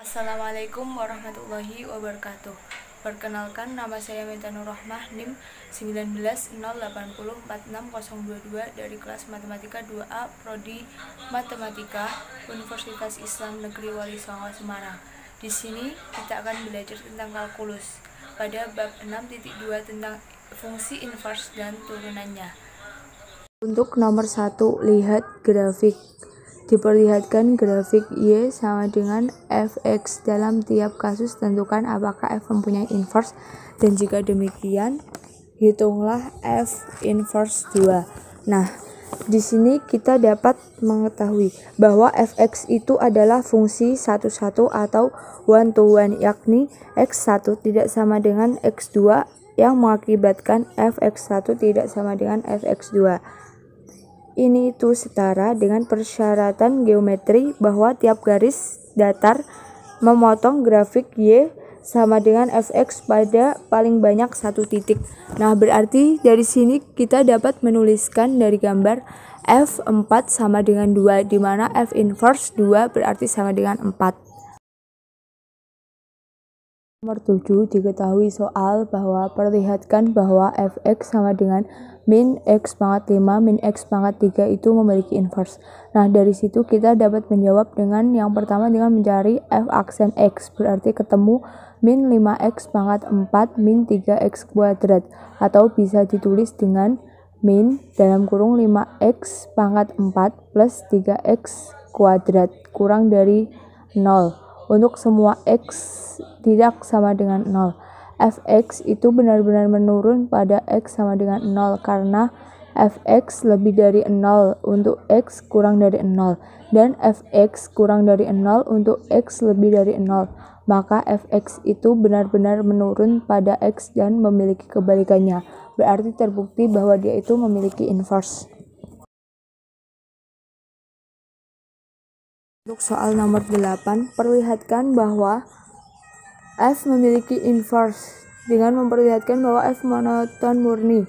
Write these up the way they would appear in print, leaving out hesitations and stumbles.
Assalamualaikum warahmatullahi wabarakatuh. Perkenalkan, nama saya Meta Nur Rahmah, NIM 1908046022 dari kelas Matematika 2A Prodi Matematika Universitas Islam Negeri Wali Songo Semarang. Di sini kita akan belajar tentang kalkulus pada bab 6.2 tentang fungsi inverse dan turunannya. Untuk nomor 1, lihat grafik. Diperlihatkan grafik Y sama dengan Fx. Dalam tiap kasus tentukan apakah F mempunyai inverse, dan jika demikian hitunglah F inverse 2. Nah, di sini kita dapat mengetahui bahwa Fx itu adalah fungsi satu-satu atau one to one, yakni x1 tidak sama dengan x2 yang mengakibatkan Fx1 tidak sama dengan Fx2. Ini itu setara dengan persyaratan geometri bahwa tiap garis datar memotong grafik Y sama dengan Fx pada paling banyak satu titik. Nah, berarti dari sini kita dapat menuliskan dari gambar F4 sama dengan 2, di mana F inverse 2 berarti sama dengan 4. Nomor 7, diketahui soal bahwa perlihatkan bahwa Fx sama dengan min x pangkat 5 min x pangkat 3 itu memiliki inverse. Nah, dari situ kita dapat menjawab dengan yang pertama dengan mencari f aksen x, berarti ketemu min 5x pangkat 4 min 3x kuadrat, atau bisa ditulis dengan min dalam kurung 5x pangkat 4 plus 3x kuadrat kurang dari 0. Untuk semua x tidak sama dengan 0. Fx itu benar-benar menurun pada x sama dengan 0 karena Fx lebih dari 0 untuk x kurang dari 0, dan Fx kurang dari 0 untuk x lebih dari 0. Maka Fx itu benar-benar menurun pada x dan memiliki kebalikannya. Berarti terbukti bahwa dia itu memiliki inverse. Untuk soal nomor 8, perlihatkan bahwa F memiliki inverse dengan memperlihatkan bahwa F monoton murni.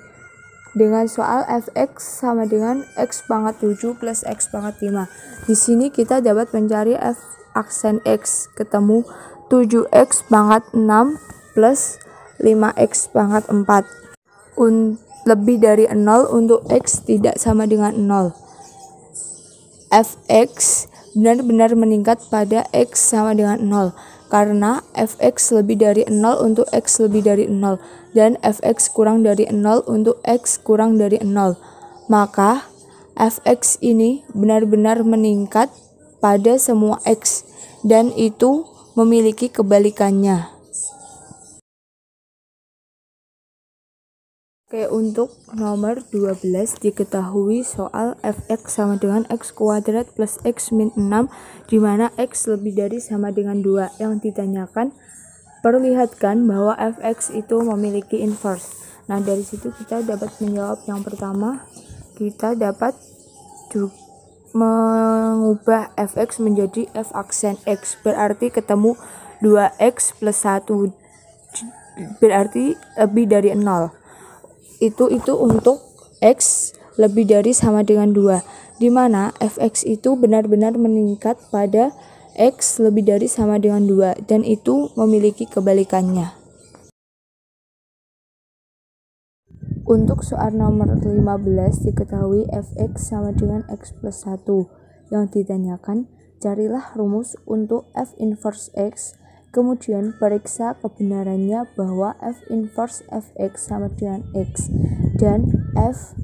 Dengan soal Fx sama dengan x pangkat 7 plus x pangkat 5. Di sini kita dapat mencari F aksen x, ketemu 7x pangkat 6 plus 5x pangkat 4. Lebih dari 0 untuk x tidak sama dengan 0. Fx benar-benar meningkat pada x sama dengan 0 karena Fx lebih dari 0 untuk x lebih dari 0, dan Fx kurang dari 0 untuk x kurang dari 0. Maka Fx ini benar-benar meningkat pada semua x, dan itu memiliki kebalikannya. Oke, untuk nomor 12 diketahui soal Fx sama dengan x kuadrat plus x min 6, di mana x lebih dari sama dengan 2. Yang ditanyakan, perlihatkan bahwa Fx itu memiliki inverse. Nah, dari situ kita dapat menjawab yang pertama, kita dapat mengubah Fx menjadi f aksen x, berarti ketemu 2x plus 1, berarti lebih dari 0. Itu untuk x lebih dari sama dengan 2, di mana Fx itu benar-benar meningkat pada x lebih dari sama dengan 2, dan itu memiliki kebalikannya. Untuk soal nomor 15 diketahui Fx sama dengan x plus 1. Yang ditanyakan, carilah rumus untuk F inverse x, kemudian periksa kebenarannya bahwa F inverse Fx sama dengan x, dan F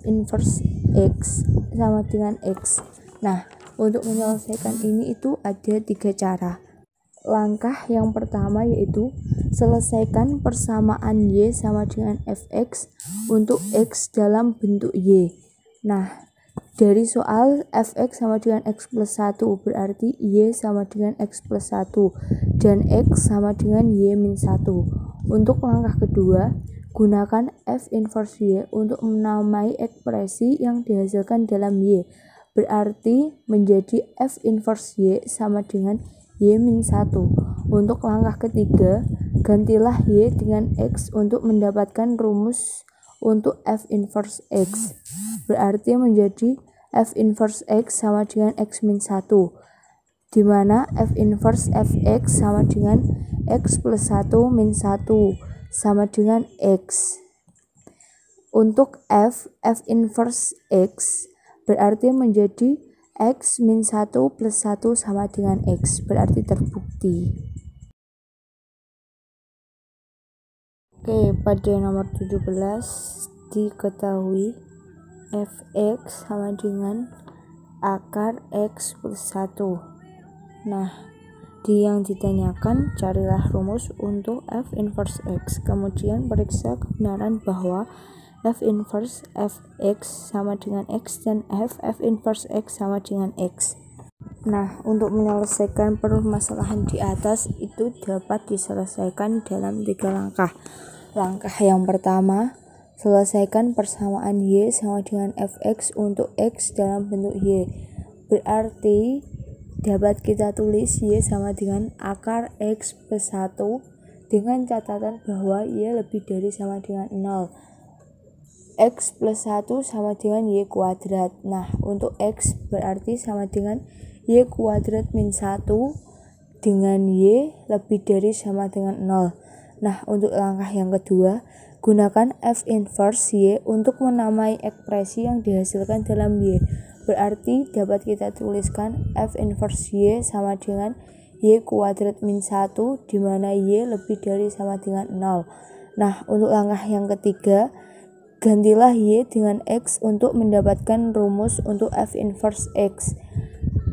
inverse x sama dengan x. Nah, untuk menyelesaikan ini itu ada 3 cara. Langkah yang pertama yaitu selesaikan persamaan Y sama dengan Fx untuk x dalam bentuk Y. Nah, dari soal Fx sama dengan x plus 1 berarti Y sama dengan x plus 1 dan x sama dengan Y min 1. Untuk langkah kedua, gunakan F inverse Y untuk menamai ekspresi yang dihasilkan dalam Y. Berarti menjadi F inverse Y sama dengan Y min 1. Untuk langkah ketiga, gantilah Y dengan X untuk mendapatkan rumus untuk F inverse X. Berarti menjadi F inverse X sama dengan X min 1. di mana f inverse fx sama dengan x plus 1 min 1 sama dengan x. Untuk f inverse x berarti menjadi x min 1 plus 1 sama dengan x, berarti terbukti. Oke, pada nomor 17 diketahui fx sama dengan akar x plus 1. Nah, yang ditanyakan carilah rumus untuk f inverse x, kemudian periksa kebenaran bahwa f inverse fx sama dengan x dan f inverse x sama dengan x. Nah, untuk menyelesaikan permasalahan di atas itu dapat diselesaikan dalam 3 langkah. Langkah yang pertama, selesaikan persamaan y sama dengan fx untuk x dalam bentuk y. Berarti dapat kita tulis y sama dengan akar x plus 1 dengan catatan bahwa y lebih dari sama dengan 0. X plus 1 sama dengan y kuadrat. Nah, untuk x berarti sama dengan y kuadrat min 1 dengan y lebih dari sama dengan 0. Nah, untuk langkah yang kedua, gunakan f inverse y untuk menamai ekspresi yang dihasilkan dalam y. Berarti dapat kita tuliskan f inverse y sama dengan y kuadrat min 1 di mana y lebih dari sama dengan 0. Nah, untuk langkah yang ketiga, gantilah y dengan x untuk mendapatkan rumus untuk f inverse x.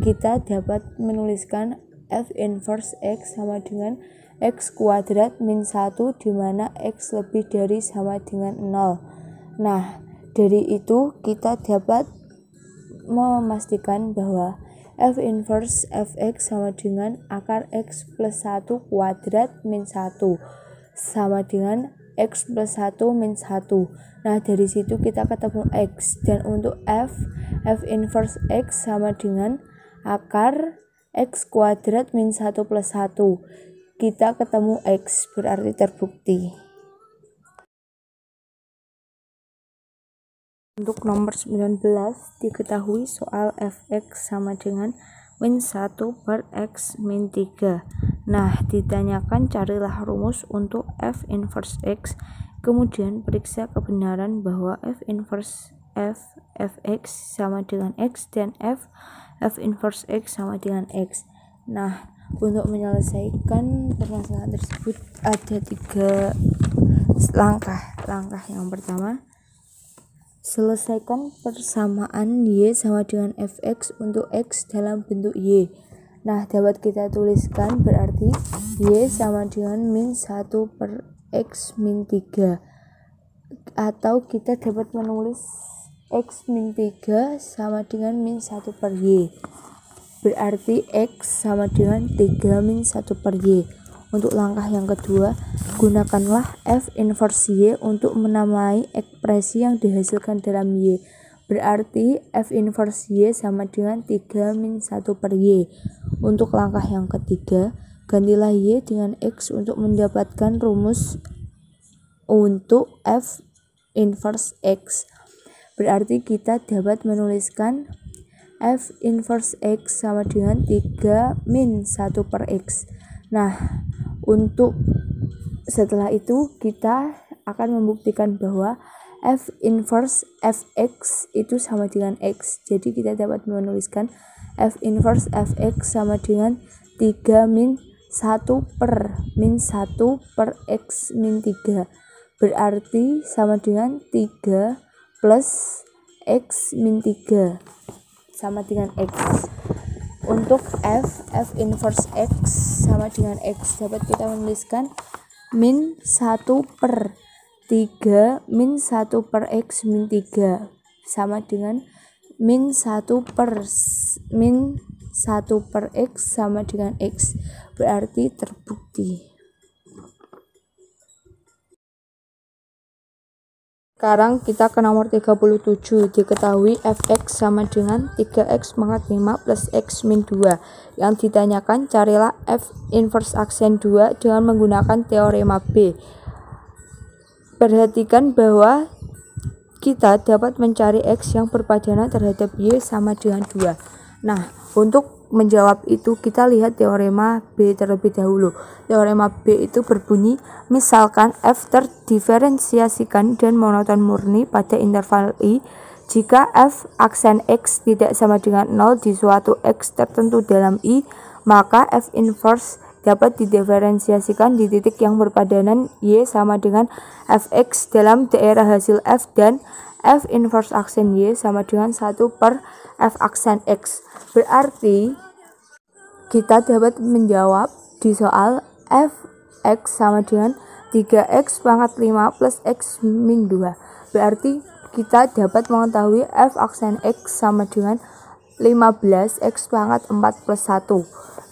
Kita dapat menuliskan f inverse x sama dengan x kuadrat min 1 di mana x lebih dari sama dengan 0. Nah, dari itu kita dapat memastikan bahwa f inverse fx sama dengan akar x plus 1 kuadrat min 1 sama dengan x plus 1 min 1. Nah, dari situ kita ketemu x, dan untuk f inverse x sama dengan akar x kuadrat min 1 plus 1. Kita ketemu x, berarti terbukti. Untuk nomor 19 diketahui soal fx sama dengan min 1 per x min 3. Nah, ditanyakan carilah rumus untuk f inverse x, kemudian periksa kebenaran bahwa f inverse fx sama dengan x dan f inverse x sama dengan x. Nah, untuk menyelesaikan permasalahan tersebut ada 3 langkah. Langkah yang pertama, selesaikan persamaan y sama dengan fx untuk x dalam bentuk y. Nah, dapat kita tuliskan berarti y sama dengan min 1 per x min 3. Atau kita dapat menulis x min 3 sama dengan min 1 per y. Berarti x sama dengan 3 min 1 per y. Untuk langkah yang kedua, gunakanlah f inverse y untuk menamai ekspresi yang dihasilkan dalam y. Berarti f inverse y sama dengan 3 min 1 per y. Untuk langkah yang ketiga, gantilah y dengan x untuk mendapatkan rumus untuk f inverse x. Berarti kita dapat menuliskan f inverse x sama dengan 3 min 1 per x. Nah, untuk setelah itu kita akan membuktikan bahwa f inverse fx itu sama dengan x. Jadi kita dapat menuliskan f inverse fx sama dengan 3 min 1 per min 1 per x min 3. Berarti sama dengan 3 plus x min 3 sama dengan x. Untuk f inverse x sama dengan x dapat kita menuliskan min 1 per 3 min 1 per x min 3 sama dengan min 1 per min 1 per x sama dengan x, berarti terbukti. Sekarang kita ke nomor 37. Diketahui fx sama dengan 3x pangkat 5 plus x min 2. Yang ditanyakan carilah f inverse aksen 2 dengan menggunakan teorema B. Perhatikan bahwa kita dapat mencari x yang berpadanan terhadap y sama dengan 2. Nah, untuk menjawab itu kita lihat teorema B terlebih dahulu. Teorema B itu berbunyi, misalkan f terdiferensiasikan dan monoton murni pada interval I jika f aksen x tidak sama dengan 0 di suatu x tertentu dalam I, maka f inverse dapat didiferensiasikan di titik yang berpadanan y sama dengan fx dalam daerah hasil f, dan f inverse aksen y sama dengan 1 per f aksen x. Berarti kita dapat menjawab di soal fx sama dengan 3x pangkat 5 plus x min 2. Berarti kita dapat mengetahui f aksen x sama dengan 15x pangkat 4 plus 1.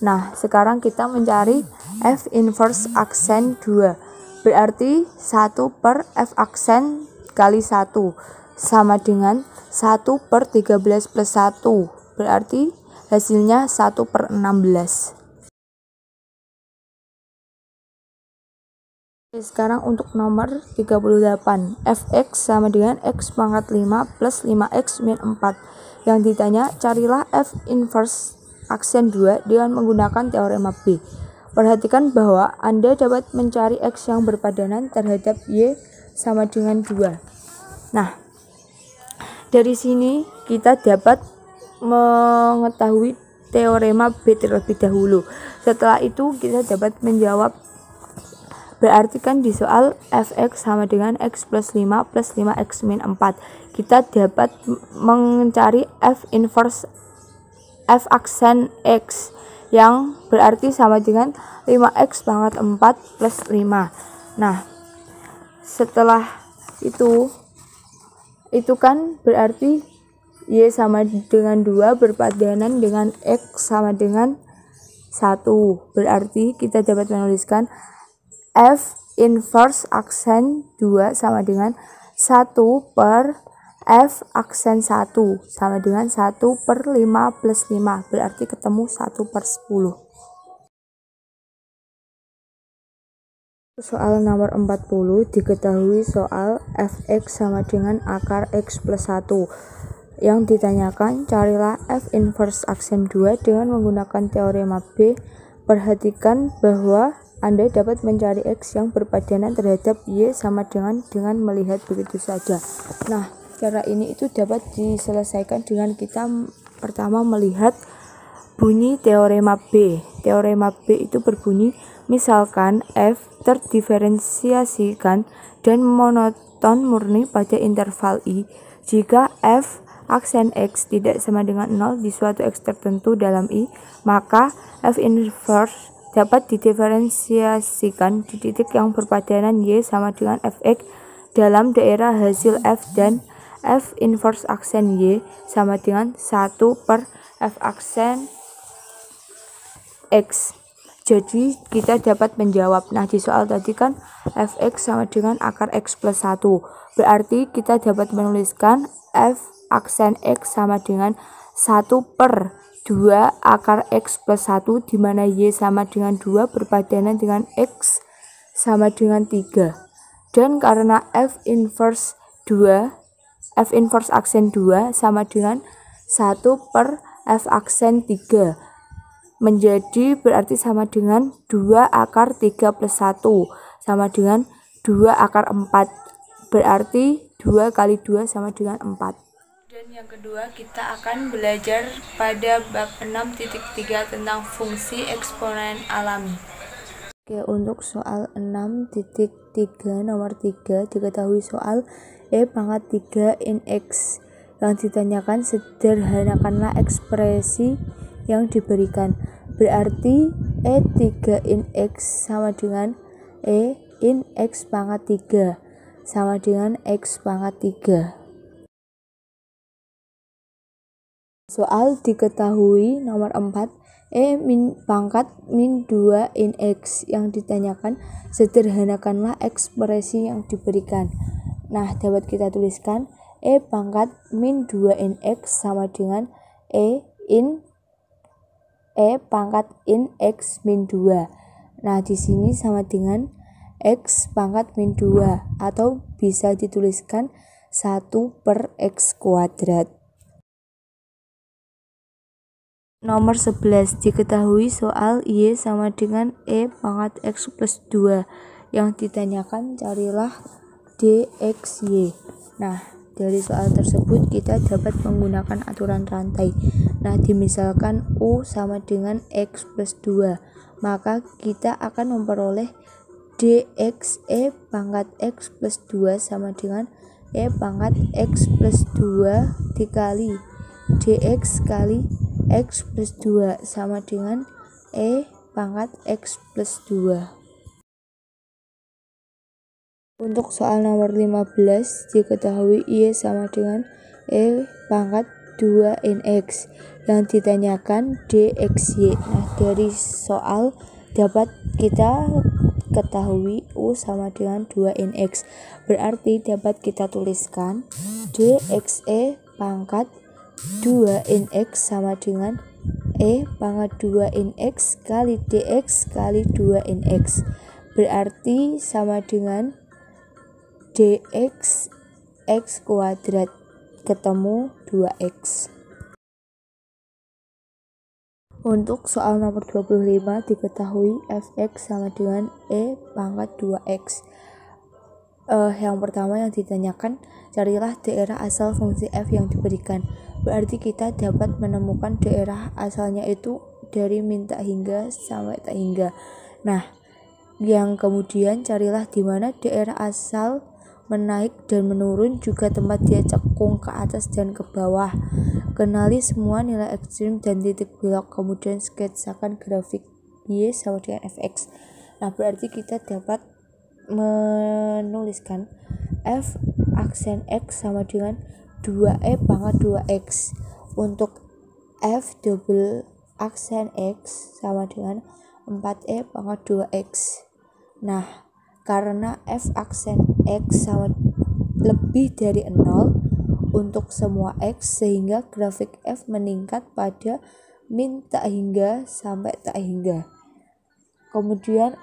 Nah, sekarang kita mencari f inverse aksen 2. Berarti 1 per f aksen kali 1 sama dengan 1 per 13 plus 1. Berarti hasilnya 1 per 16. Sekarang untuk nomor 38, fx sama dengan x pangkat 5 plus 5x min 4. Yang ditanya, carilah f inverse aksen 2 dengan menggunakan teorema B. Perhatikan bahwa Anda dapat mencari x yang berpadanan terhadap y sama dengan 2. Nah, dari sini kita dapat mengetahui teorema B terlebih dahulu. Setelah itu kita dapat menjawab. Berarti kan di soal fx sama dengan x plus 5 plus 5x min 4. Kita dapat mencari f inverse f aksen x yang berarti sama dengan 5x pangkat 4 plus 5. Nah, setelah itu kan berarti y sama dengan 2 berpadanan dengan x sama dengan 1. Berarti kita dapat menuliskan f inverse aksen 2 sama dengan 1 per f aksen 1 sama dengan 1 per 5 plus 5. Berarti ketemu 1 per 10. Soal nomor 40, diketahui soal fx sama dengan akar x plus 1. Yang ditanyakan, carilah f inverse aksen 2 dengan menggunakan teorema B. Perhatikan bahwa Anda dapat mencari x yang berpadanan terhadap y sama dengan melihat begitu saja. Nah, cara ini itu dapat diselesaikan dengan kita pertama melihat bunyi teorema B. Teorema B itu berbunyi, misalkan f terdiferensiasikan dan monoton murni pada interval I jika f aksen x tidak sama dengan 0 di suatu x tertentu dalam I, maka f inverse dapat didiferensiasikan di titik yang berpadanan y sama dengan fx dalam daerah hasil f, dan f inverse aksen y sama dengan 1 per f aksen x. Jadi kita dapat menjawab. Nah, di soal tadi kan fx sama dengan akar x plus 1. Berarti kita dapat menuliskan f aksen x sama dengan 1 per 2 akar x plus 1, di mana y sama dengan 2 berpadanan dengan x sama dengan 3. Dan karena f inverse aksen 2 sama dengan 1 per f aksen 3. Menjadi berarti sama dengan 2 akar 3 plus 1 sama dengan 2 akar 4. Berarti 2 kali 2 sama dengan 4. Dan yang kedua kita akan belajar pada bab 6.3 tentang fungsi eksponen alami. Oke, untuk soal 6.3 nomor 3 diketahui soal e pangkat 3 in x. Yang ditanyakan, sederhanakanlah ekspresi yang diberikan. Berarti E3 in X sama dengan E in X pangkat 3 sama dengan X pangkat 3. Soal diketahui nomor 4, E pangkat min 2 in X. Yang ditanyakan, sederhanakanlah ekspresi yang diberikan. Nah, dapat kita tuliskan E pangkat min 2 in X sama dengan E pangkat in X min 2. Nah, di sini sama dengan X pangkat min 2, atau bisa dituliskan 1 per X kuadrat. Nomor 11, diketahui soal Y sama dengan E pangkat X plus 2. Yang ditanyakan carilah DXY. Nah, dari soal tersebut kita dapat menggunakan aturan rantai. Nah, dimisalkan U sama dengan X plus 2, maka kita akan memperoleh DXE pangkat X plus 2 sama dengan E pangkat X plus 2 dikali DX kali X plus 2 sama dengan E pangkat X plus 2. Untuk soal nomor 15, diketahui Y sama dengan E pangkat 2 X. Yang ditanyakan DXY. Nah, dari soal dapat kita ketahui U sama dengan 2X. Berarti dapat kita tuliskan DXE pangkat 2X sama dengan E pangkat 2X kali DX kali 2X. Berarti sama dengan DX X kuadrat ketemu 2X. Untuk soal nomor 25, diketahui Fx sama dengan E pangkat 2X. Yang pertama yang ditanyakan, carilah daerah asal fungsi f yang diberikan. Berarti kita dapat menemukan daerah asalnya itu dari min tak hingga sampai tak hingga. Nah, yang kemudian carilah di mana daerah asal menaik dan menurun, juga tempat dia cekung ke atas dan ke bawah. Kenali semua nilai ekstrim dan titik belok, kemudian sketsakan grafik Y sama dengan Fx. Nah, berarti kita dapat menuliskan F aksen X sama dengan 2E pangkat 2X. Untuk F double aksen X sama dengan 4E pangkat 2X. Nah, karena F aksen X sama lebih dari 0 untuk semua X, sehingga grafik F meningkat pada min tak hingga sampai tak hingga. Kemudian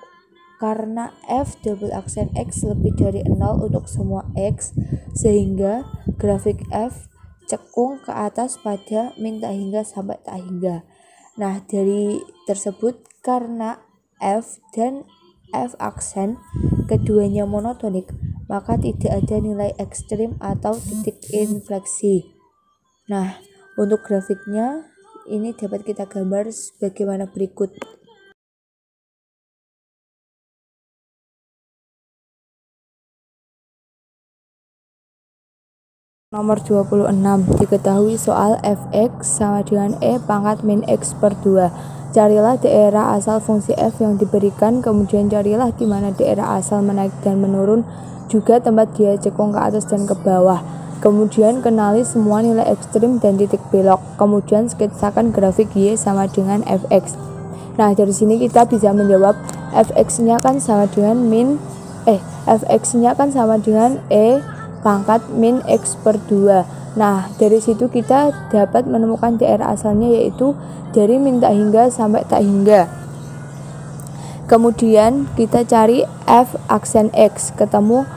karena F double aksen X lebih dari 0 untuk semua X, sehingga grafik F cekung ke atas pada min tak hingga sampai tak hingga. Nah, dari tersebut karena F dan F aksen keduanya monotonik, maka tidak ada nilai ekstrim atau titik infleksi. Nah, untuk grafiknya ini dapat kita gambar sebagaimana berikut. Nomor 26, diketahui soal Fx sama dengan E pangkat min X per 2. Carilah daerah asal fungsi f yang diberikan, kemudian carilah di mana daerah asal menaik dan menurun, juga tempat dia cekung ke atas dan ke bawah. Kemudian kenali semua nilai ekstrim dan titik belok, kemudian sketsakan grafik Y sama dengan Fx. Nah, dari sini kita bisa menjawab Fx-nya kan sama dengan Fx-nya kan sama dengan E pangkat min X per 2. Nah, dari situ kita dapat menemukan daerah asalnya, yaitu dari min tak hingga sampai tak hingga. Kemudian kita cari F aksen X, ketemu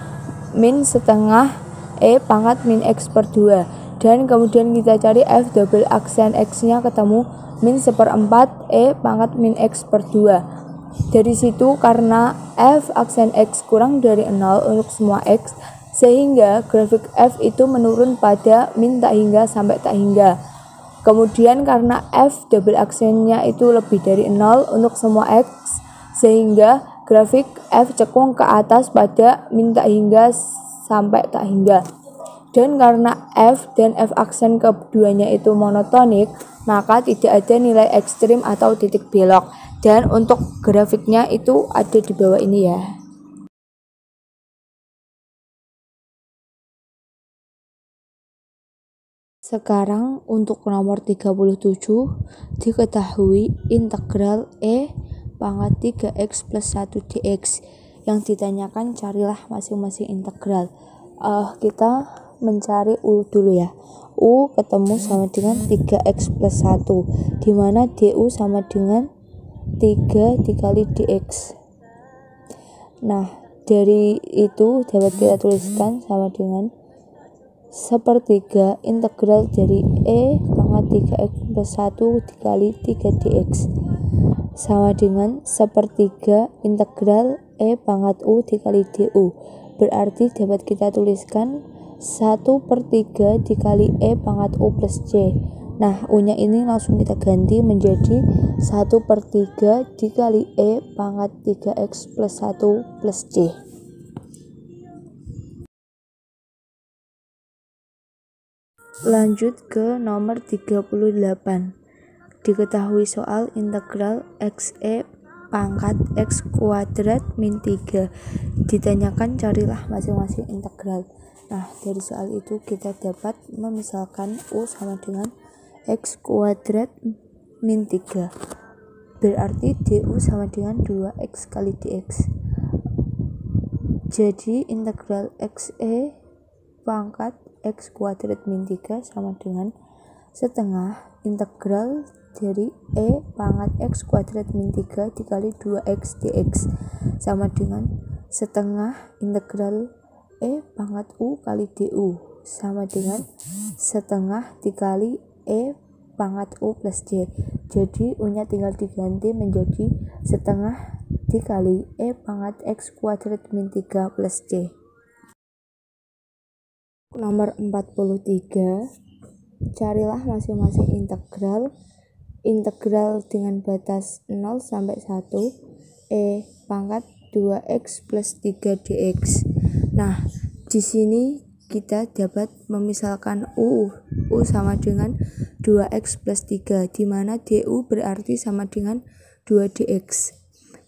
min setengah E pangkat min X per 2. Dan kemudian kita cari F double aksen X nya, ketemu min 1/4 E pangkat min X per 2. Dari situ karena F aksen X kurang dari 0 untuk semua X, sehingga grafik F itu menurun pada min tak hingga sampai tak hingga. Kemudian karena F double aksennya itu lebih dari 0 untuk semua X, sehingga grafik F cekung ke atas pada min tak hingga sampai tak hingga. Dan karena F dan F aksen keduanya itu monotonik, maka tidak ada nilai ekstrim atau titik belok. Dan untuk grafiknya itu ada di bawah ini ya. Sekarang untuk nomor 37, diketahui integral E pangkat 3x plus 1 dx. Yang ditanyakan carilah masing-masing integral. Kita mencari U dulu ya. U ketemu sama dengan 3x plus 1, dimana du sama dengan 3 dikali dx. Nah, dari itu dapat kita tuliskan sama dengan sepertiga integral dari E pangkat 3x plus 1 dikali 3 dx sama dengan sepertiga integral E pangkat U dikali du. Berarti dapat kita tuliskan 1/3 dikali E pangkat U plus C. Nah, U-nya ini langsung kita ganti menjadi 1/3 dikali E pangkat 3x plus 1 plus C. Lanjut ke nomor 38. Diketahui soal integral xe pangkat x kuadrat min 3. Ditanyakan carilah masing-masing integral. Nah, dari soal itu kita dapat memisalkan U sama dengan x kuadrat min 3. Berarti du sama dengan 2x kali dx. Jadi integral xe pangkat x kuadrat min 3 sama dengan setengah integral dari E pangkat x kuadrat min 3 dikali 2x dx sama dengan setengah integral E pangkat U kali du sama dengan setengah dikali E pangkat U plus C. Jadi U-nya tinggal diganti menjadi setengah dikali E pangkat x kuadrat min 3 plus C. Nomor 43, carilah masing-masing integral dengan batas 0 sampai 1 E pangkat 2x plus 3 dx. Nah, di sini kita dapat memisalkan U sama dengan 2x plus 3, di mana du berarti sama dengan 2 dx.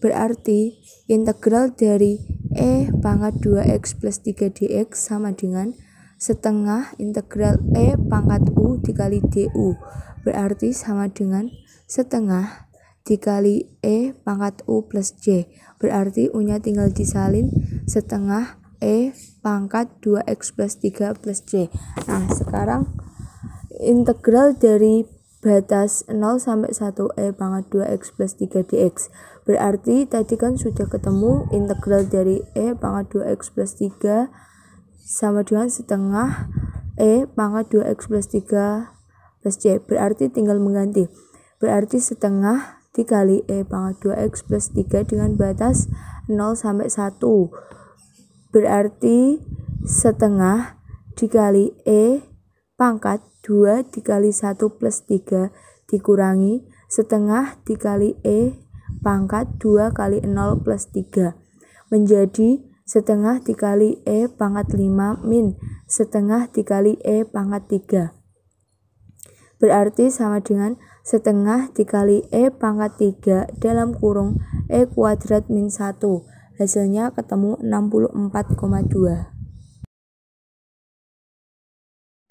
Berarti integral dari E pangkat 2x plus 3 dx sama dengan setengah integral E pangkat U dikali du. Berarti sama dengan setengah dikali E pangkat U plus C. Berarti U-nya tinggal disalin setengah E pangkat 2x plus 3 plus C. Nah, sekarang integral dari batas 0 sampai 1 E pangkat 2x plus 3 dx. Berarti tadi kan sudah ketemu integral dari E pangkat 2x plus 3 sama dengan setengah E pangkat 2x plus 3 plus C. Berarti tinggal mengganti. Berarti setengah dikali E pangkat 2x plus 3 dengan batas 0 sampai 1. Berarti setengah dikali E pangkat 2 dikali 1 plus 3 dikurangi setengah dikali E pangkat 2 kali 0 plus 3 menjadi setengah dikali E pangkat 5 min setengah dikali E pangkat 3. Berarti sama dengan setengah dikali E pangkat 3 dalam kurung E kuadrat min 1. Hasilnya ketemu 64,2.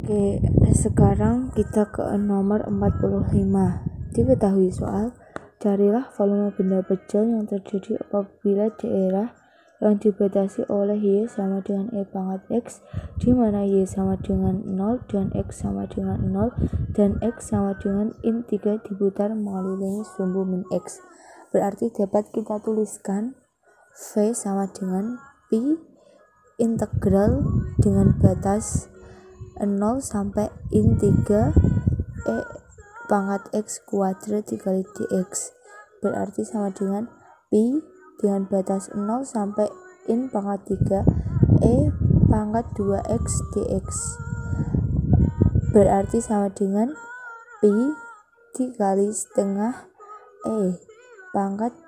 Oke, sekarang kita ke nomor 45. Diketahui soal, carilah volume benda pejal yang terjadi apabila daerah yang dibatasi oleh Y sama dengan E pangkat X, di mana Y sama dengan 0 dan X sama dengan 0 dan X sama dengan in 3 diputar mengelilingi sumbu min X. Berarti dapat kita tuliskan V sama dengan Pi integral dengan batas 0 sampai in 3 E pangkat X kuadrat dikali dx. Berarti sama dengan Pi dengan batas 0 sampai in pangkat 3 E pangkat 2x dx. Berarti sama dengan Pi dikali setengah E pangkat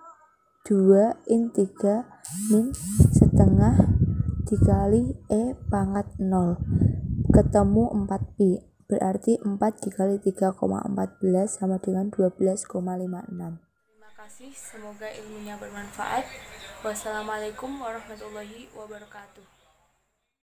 2 in 3 min setengah dikali E pangkat 0. Ketemu 4Pi. Berarti 4 dikali 3,14 sama dengan 12,56. Terima kasih, semoga ilmunya bermanfaat. Wassalamualaikum warahmatullahi wabarakatuh.